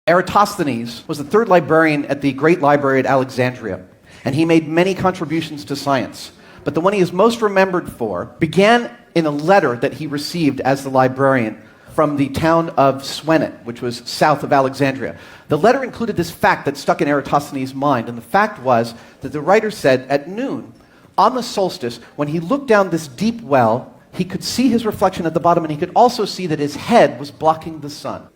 Eratosthenes was the third librarian at the Great Library at Alexandria, and he made many contributions to science. But the one he is most remembered for began in a letter that he received as the librarian from the town of Swenet, which was south of Alexandria. The letter included this fact that stuck in Eratosthenes' mind, and the fact was that the writer said at noon, on the solstice, when he looked down this deep well, he could see his reflection at the bottom, and he could also see that his head was blocking the sun.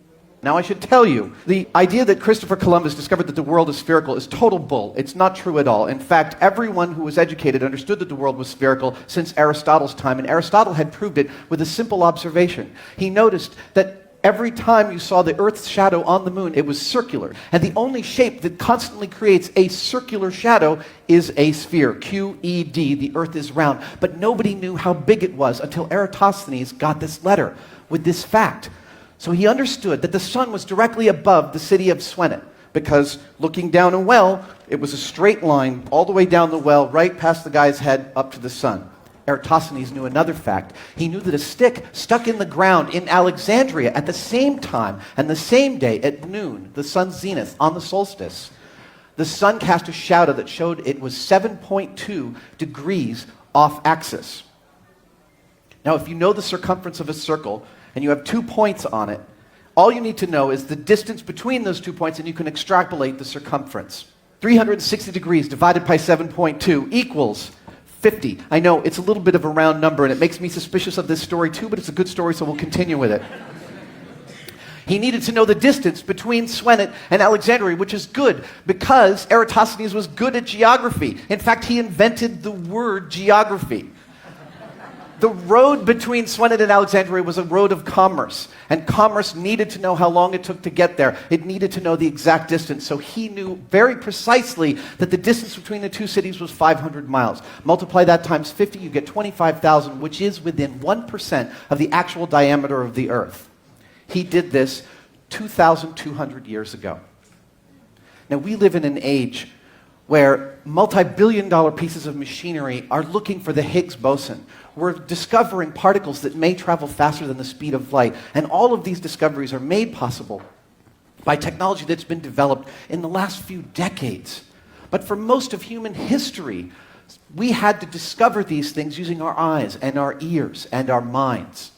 Now, I should tell you, the idea that Christopher Columbus discovered that the world is spherical is total bull. It's not true at all. In fact, everyone who was educated understood that the world was spherical since Aristotle's time, and Aristotle had proved it with a simple observation. He noticed that every time you saw the Earth's shadow on the moon, it was circular. And the only shape that constantly creates a circular shadow is a sphere, QED. The Earth is round. But nobody knew how big it was until Eratosthenes got this letter with this fact. So he understood that the sun was directly above the city of Swenet, because looking down a well, it was a straight line all the way down the well, right past the guy's head, up to the sun. Eratosthenes knew another fact. He knew that a stick stuck in the ground in Alexandria at the same time and the same day at noon, the sun's zenith, on the solstice, the sun cast a shadow that showed it was 7.2 degrees off axis. Now, if you know the circumference of a circle, and you have 2 points on it, all you need to know is the distance between those 2 points, and you can extrapolate the circumference. 360 degrees divided by 7.2 equals 50. I know, it's a little bit of a round number, and it makes me suspicious of this story too, but it's a good story, so we'll continue with it. He needed to know the distance between Swenet and Alexandria, which is good, because Eratosthenes was good at geography. In fact, he invented the word geography. The road between Swenet and Alexandria was a road of commerce, and commerce needed to know how long it took to get there. It needed to know the exact distance, so he knew very precisely that the distance between the two cities was 500 miles. Multiply that times 50, you get 25,000, which is within 1% of the actual diameter of the Earth. He did this 2,200 years ago. Now, we live in an age where multi-billion-dollar pieces of machinery are looking for the Higgs boson. We're discovering particles that may travel faster than the speed of light. And all of these discoveries are made possible by technology that's been developed in the last few decades. But for most of human history, we had to discover these things using our eyes and our ears and our minds.